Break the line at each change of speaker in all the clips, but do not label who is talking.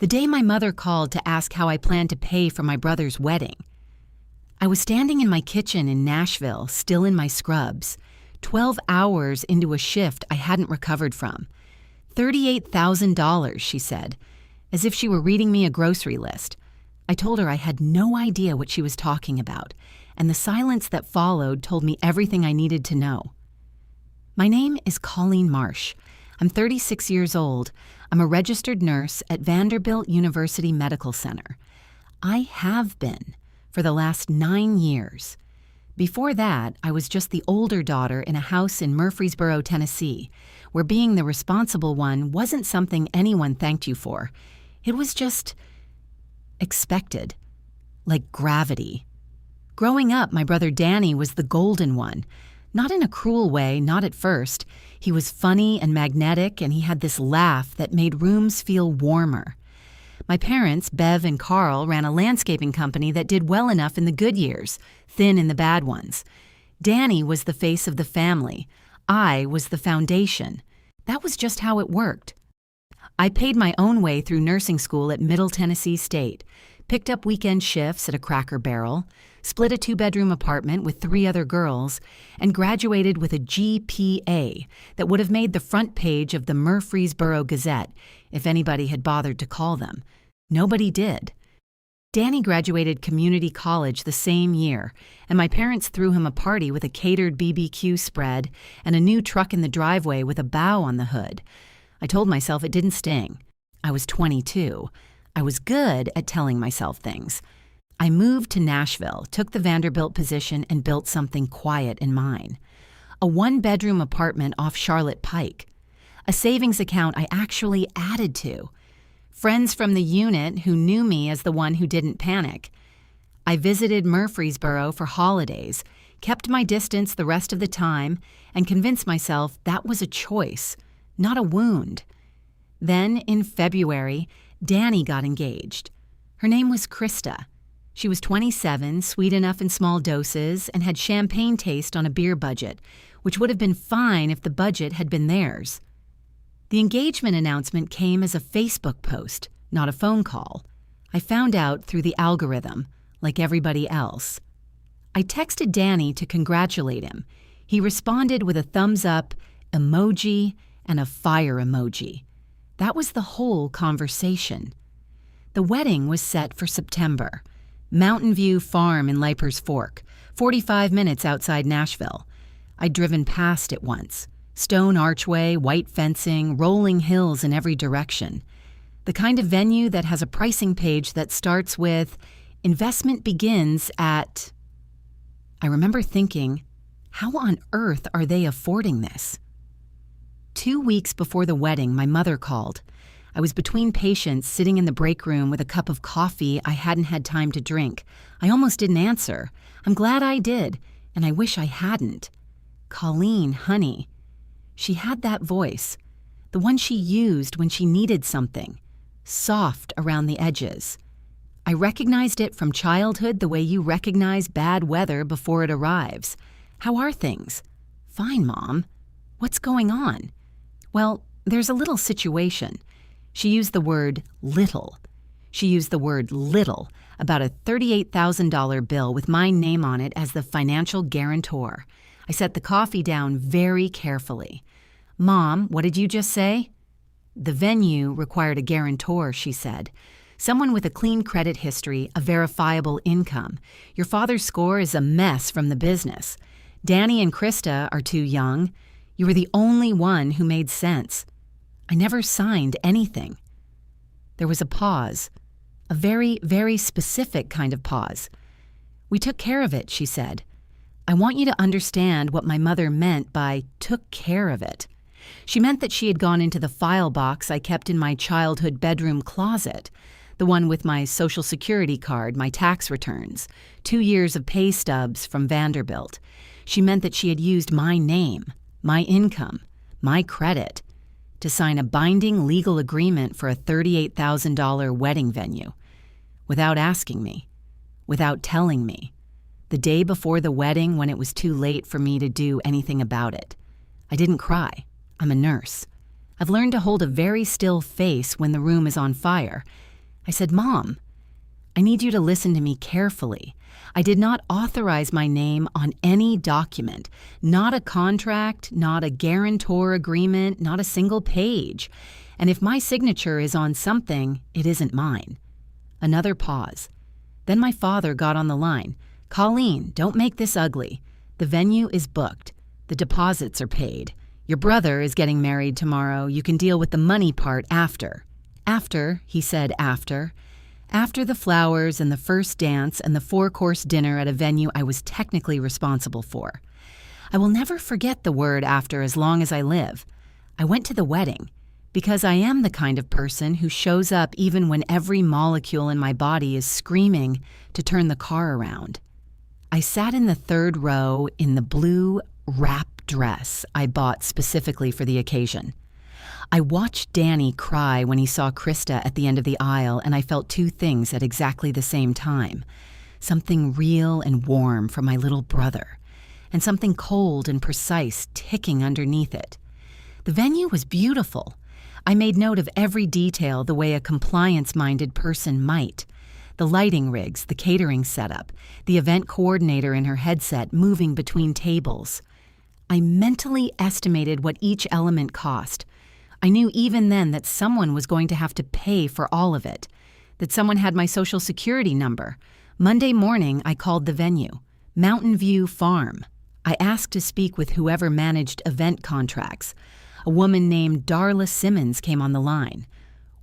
The day my mother called to ask how I planned to pay for my brother's wedding. I was standing in my kitchen in Nashville, still in my scrubs, 12 hours into a shift I hadn't recovered from. $38,000, she said, as if she were reading me a grocery list. I told her I had no idea what she was talking about, and the silence that followed told me everything I needed to know. My name is Colleen Marsh. I'm 36 years old. I'm a registered nurse at Vanderbilt University Medical Center. I have been for the last 9 years. Before that, I was just the older daughter in a house in Murfreesboro, Tennessee, where being the responsible one wasn't something anyone thanked you for. It was just expected, like gravity. Growing up, my brother Danny was the golden one. Not in a cruel way, not at first. He was funny and magnetic, and he had this laugh that made rooms feel warmer. My parents, Bev and Carl, ran a landscaping company that did well enough in the good years, thin in the bad ones. Danny was the face of the family. I was the foundation. That was just how it worked. I paid my own way through nursing school at Middle Tennessee State, picked up weekend shifts at a Cracker Barrel, split a 2-bedroom apartment with 3 other girls, and graduated with a GPA that would have made the front page of the Murfreesboro Gazette if anybody had bothered to call them. Nobody did. Danny graduated community college the same year, and my parents threw him a party with a catered BBQ spread and a new truck in the driveway with a bow on the hood. I told myself it didn't sting. I was 22. I was good at telling myself things. I moved to Nashville, took the Vanderbilt position, and built something quiet in mine. A 1-bedroom apartment off Charlotte Pike. A savings account I actually added to. Friends from the unit who knew me as the one who didn't panic. I visited Murfreesboro for holidays, kept my distance the rest of the time, and convinced myself that was a choice, not a wound. Then, in February, Danny got engaged. Her name was Krista. She was 27, sweet enough in small doses, and had champagne taste on a beer budget, which would have been fine if the budget had been theirs. The engagement announcement came as a Facebook post, not a phone call. I found out through the algorithm, like everybody else. I texted Danny to congratulate him. He responded with a thumbs-up, emoji, and a fire emoji. That was the whole conversation. The wedding was set for September. Mountain View Farm in Leiper's Fork, 45 minutes outside Nashville. I'd driven past it once. Stone archway, white fencing, rolling hills in every direction. The kind of venue that has a pricing page that starts with, investment begins at... I remember thinking, how on earth are they affording this? 2 weeks before the wedding, my mother called. I was between patients sitting in the break room with a cup of coffee I hadn't had time to drink. I almost didn't answer. I'm glad I did, and I wish I hadn't. Colleen, honey. She had that voice, the one she used when she needed something, soft around the edges. I recognized it from childhood the way you recognize bad weather before it arrives. How are things? Fine, Mom. What's going on? Well, there's a little situation. She used the word little. She used the word little about a $38,000 bill with my name on it as the financial guarantor. I set the coffee down very carefully. Mom, what did you just say? The venue required a guarantor, she said. Someone with a clean credit history, a verifiable income. Your father's score is a mess from the business. Danny and Krista are too young. You were the only one who made sense. I never signed anything. There was a pause, a very, very specific kind of pause. We took care of it, she said. I want you to understand what my mother meant by took care of it. She meant that she had gone into the file box I kept in my childhood bedroom closet, the one with my Social Security card, my tax returns, 2 years of pay stubs from Vanderbilt. She meant that she had used my name, my income, my credit, to sign a binding legal agreement for a $38,000 wedding venue, without asking me, without telling me, the day before the wedding when it was too late for me to do anything about it. I didn't cry. I'm a nurse. I've learned to hold a very still face when the room is on fire. I said, "Mom, I need you to listen to me carefully. I did not authorize my name on any document, not a contract, not a guarantor agreement, not a single page. And if my signature is on something, it isn't mine." Another pause. Then my father got on the line. "Colleen, don't make this ugly. The venue is booked. The deposits are paid. Your brother is getting married tomorrow. You can deal with the money part after." After, he said after. After the flowers and the first dance and the 4-course dinner at a venue I was technically responsible for. I will never forget the word after as long as I live. I went to the wedding because I am the kind of person who shows up even when every molecule in my body is screaming to turn the car around. I sat in the 3rd row in the blue wrap dress I bought specifically for the occasion. I watched Danny cry when he saw Krista at the end of the aisle, and I felt 2 things at exactly the same time. Something real and warm from my little brother, and something cold and precise ticking underneath it. The venue was beautiful. I made note of every detail the way a compliance-minded person might. The lighting rigs, the catering setup, the event coordinator in her headset moving between tables. I mentally estimated what each element cost. I knew even then that someone was going to have to pay for all of it, that someone had my social security number. Monday morning, I called the venue, Mountain View Farm. I asked to speak with whoever managed event contracts. A woman named Darla Simmons came on the line.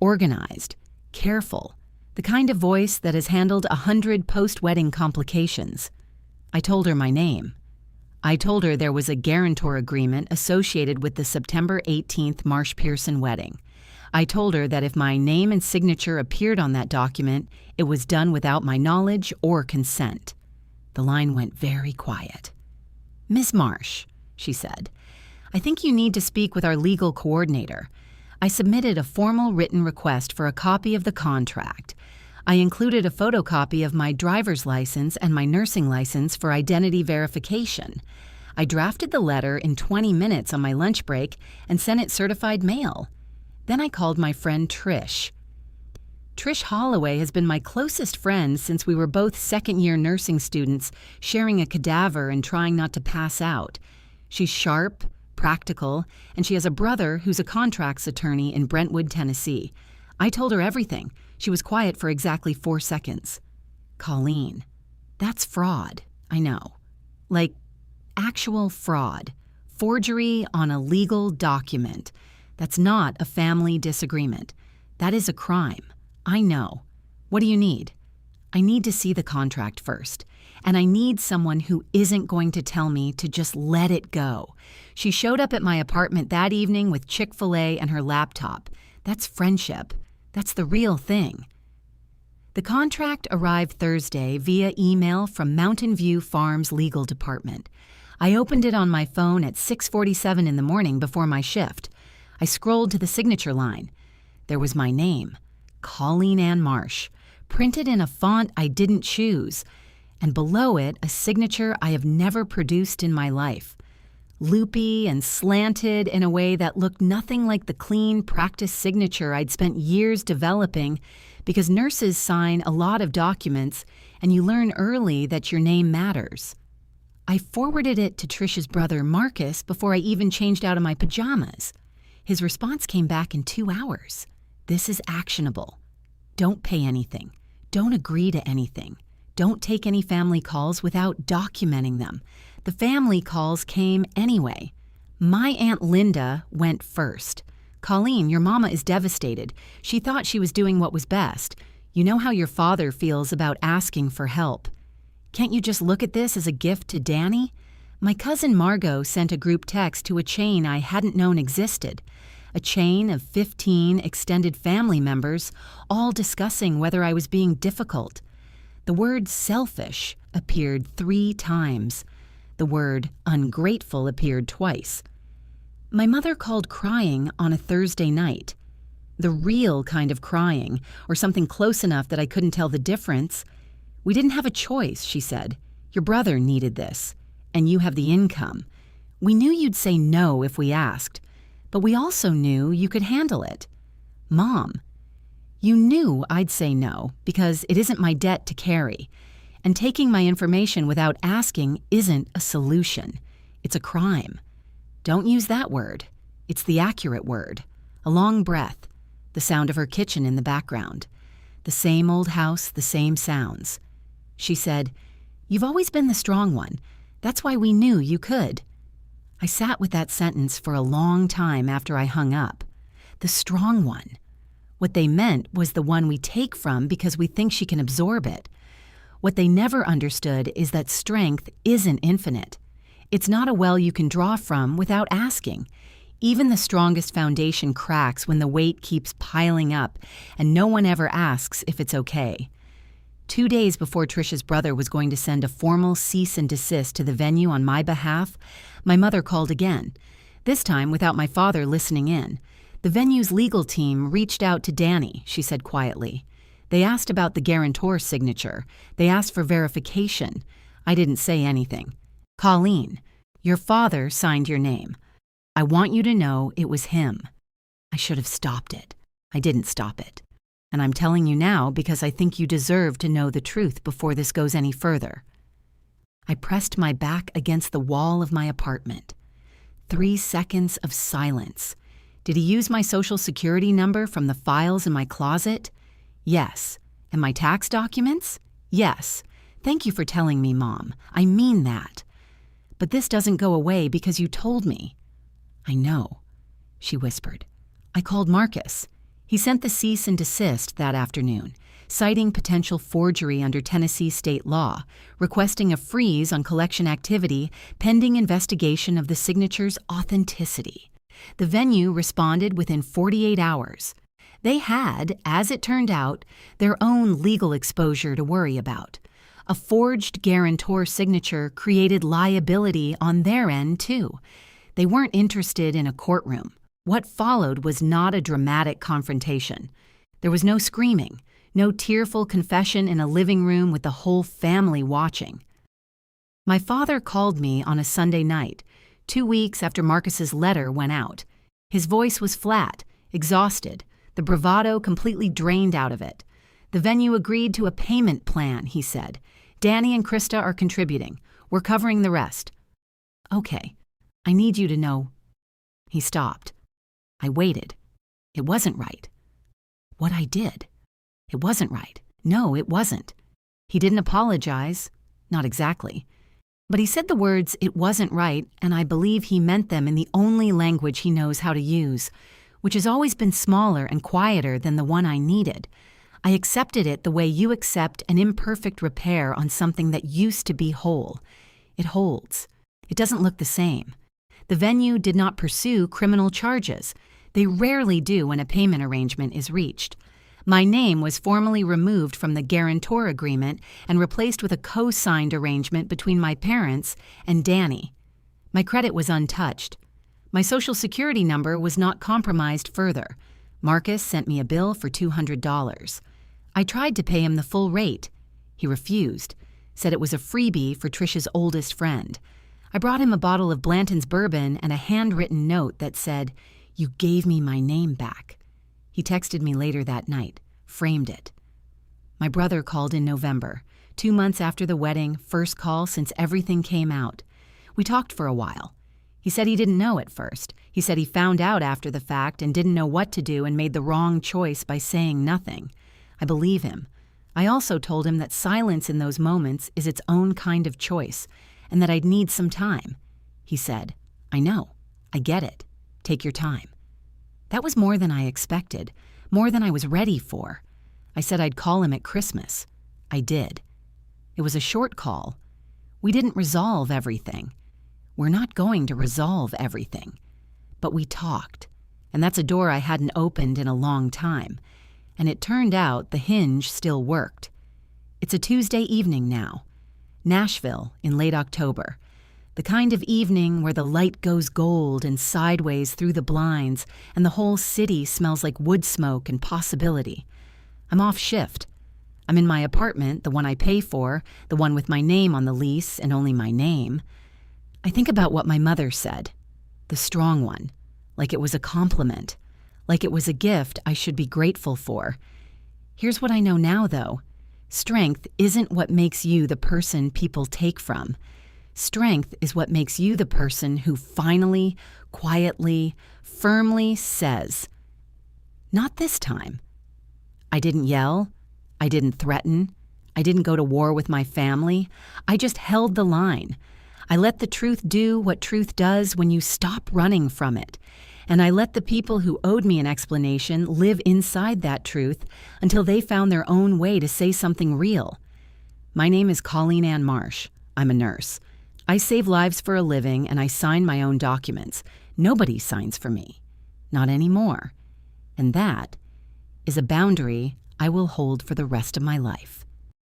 Organized, careful, the kind of voice that has handled 100 post-wedding complications. I told her my name. I told her there was a guarantor agreement associated with the September 18th Marsh Pearson wedding. I told her that if my name and signature appeared on that document, it was done without my knowledge or consent. The line went very quiet. "Ms. Marsh," she said, "I think you need to speak with our legal coordinator. I submitted a formal written request for a copy of the contract. I included a photocopy of my driver's license and my nursing license for identity verification. I drafted the letter in 20 minutes on my lunch break and sent it certified mail. Then I called my friend Trish. Trish Holloway has been my closest friend since we were both second-year nursing students sharing a cadaver and trying not to pass out. She's sharp, practical, and she has a brother who's a contracts attorney in Brentwood, Tennessee. I told her everything. She was quiet for exactly 4 seconds. "Colleen, that's fraud, I know. Like, actual fraud. Forgery on a legal document. That's not a family disagreement. That is a crime. I know. What do you need?" "I need to see the contract first. And I need someone who isn't going to tell me to just let it go." She showed up at my apartment that evening with Chick-fil-A and her laptop. That's friendship. That's the real thing. The contract arrived Thursday via email from Mountain View Farms legal department. I opened it on my phone at 6:47 in the morning before my shift. I scrolled to the signature line. There was my name, Colleen Ann Marsh, printed in a font I didn't choose, and below it a signature I have never produced in my life. Loopy and slanted in a way that looked nothing like the clean practice signature I'd spent years developing, because nurses sign a lot of documents and you learn early that your name matters. I forwarded it to Trish's brother Marcus before I even changed out of my pajamas. His response came back in 2 hours. "This is actionable. Don't pay anything. Don't agree to anything. Don't take any family calls without documenting them. The family calls came anyway. My Aunt Linda went first. Colleen, your mama is devastated. She thought she was doing what was best. You know how your father feels about asking for help. Can't you just look at this as a gift to Danny? My cousin Margot sent a group text to a chain I hadn't known existed. A chain of 15 extended family members, all discussing whether I was being difficult. The word selfish appeared 3 times. The word ungrateful appeared twice. My mother called crying on a Thursday night. The real kind of crying, or something close enough that I couldn't tell the difference. "We didn't have a choice," she said. "Your brother needed this, and you have the income. We knew you'd say no if we asked, but we also knew you could handle it. Mom, You knew I'd say no because it isn't my debt to carry. And taking my information without asking isn't a solution. It's a crime. Don't use that word. It's the accurate word. A long breath. The sound of her kitchen in the background. The same old house, the same sounds. She said, "You've always been the strong one. That's why we knew you could." I sat with that sentence for a long time after I hung up. The strong one. What they meant was the one we take from because we think she can absorb it. What they never understood is that strength isn't infinite. It's not a well you can draw from without asking. Even the strongest foundation cracks when the weight keeps piling up and no one ever asks if it's okay. 2 days before Trisha's brother was going to send a formal cease and desist to the venue on my behalf, my mother called again, this time without my father listening in. The venue's legal team reached out to Danny, she said quietly. They asked about the guarantor signature. They asked for verification. I didn't say anything. "Colleen, your father signed your name. I want you to know it was him." I should have stopped it. I didn't stop it. And I'm telling you now because I think you deserve to know the truth before this goes any further. I pressed my back against the wall of my apartment. 3 seconds of silence. Did he use my social security number from the files in my closet? Yes. And my tax documents? Yes. Thank you for telling me, Mom. I mean that. But this doesn't go away because you told me. I know, she whispered. I called Marcus. He sent the cease and desist that afternoon, citing potential forgery under Tennessee state law, requesting a freeze on collection activity pending investigation of the signature's authenticity. The venue responded within 48 hours. They had, as it turned out, their own legal exposure to worry about. A forged guarantor signature created liability on their end, too. They weren't interested in a courtroom. What followed was not a dramatic confrontation. There was no screaming, no tearful confession in a living room with the whole family watching. My father called me on a Sunday night, 2 weeks after Marcus's letter went out. His voice was flat, exhausted, the bravado completely drained out of it. The venue agreed to a payment plan, he said. Danny and Krista are contributing. We're covering the rest. Okay, I need you to know. He stopped. I waited. It wasn't right. What I did. It wasn't right. No, it wasn't. He didn't apologize. Not exactly. But he said the words, "it wasn't right," and I believe he meant them in the only language he knows how to use, which has always been smaller and quieter than the one I needed. I accepted it the way you accept an imperfect repair on something that used to be whole. It holds. It doesn't look the same. The venue did not pursue criminal charges. They rarely do when a payment arrangement is reached. My name was formally removed from the guarantor agreement and replaced with a co-signed arrangement between my parents and Danny. My credit was untouched. My social security number was not compromised further. Marcus sent me a bill for $200. I tried to pay him the full rate. He refused, said it was a freebie for Trisha's oldest friend. I brought him a bottle of Blanton's bourbon and a handwritten note that said, "You gave me my name back." He texted me later that night, framed it. My brother called in November, 2 months after the wedding, first call since everything came out. We talked for a while. He said he didn't know at first. He said he found out after the fact and didn't know what to do and made the wrong choice by saying nothing. I believe him. I also told him that silence in those moments is its own kind of choice and that I'd need some time. He said, "I know. I get it. Take your time." That was more than I expected, more than I was ready for. I said I'd call him at Christmas. I did. It was a short call. We didn't resolve everything. We're not going to resolve everything. But we talked, and that's a door I hadn't opened in a long time. And it turned out the hinge still worked. It's a Tuesday evening now. Nashville in late October. The kind of evening where the light goes gold and sideways through the blinds and the whole city smells like wood smoke and possibility. I'm off shift. I'm in my apartment, the one I pay for, the one with my name on the lease and only my name. I think about what my mother said, the strong one, like it was a compliment, like it was a gift I should be grateful for. Here's what I know now, though. Strength isn't what makes you the person people take from. Strength is what makes you the person who finally, quietly, firmly says, "Not this time." I didn't yell. I didn't threaten. I didn't go to war with my family. I just held the line. I let the truth do what truth does when you stop running from it. And I let the people who owed me an explanation live inside that truth until they found their own way to say something real. My name is Colleen Ann Marsh. I'm a nurse. I save lives for a living and I sign my own documents. Nobody signs for me. Not anymore. And that is a boundary I will hold for the rest of my life.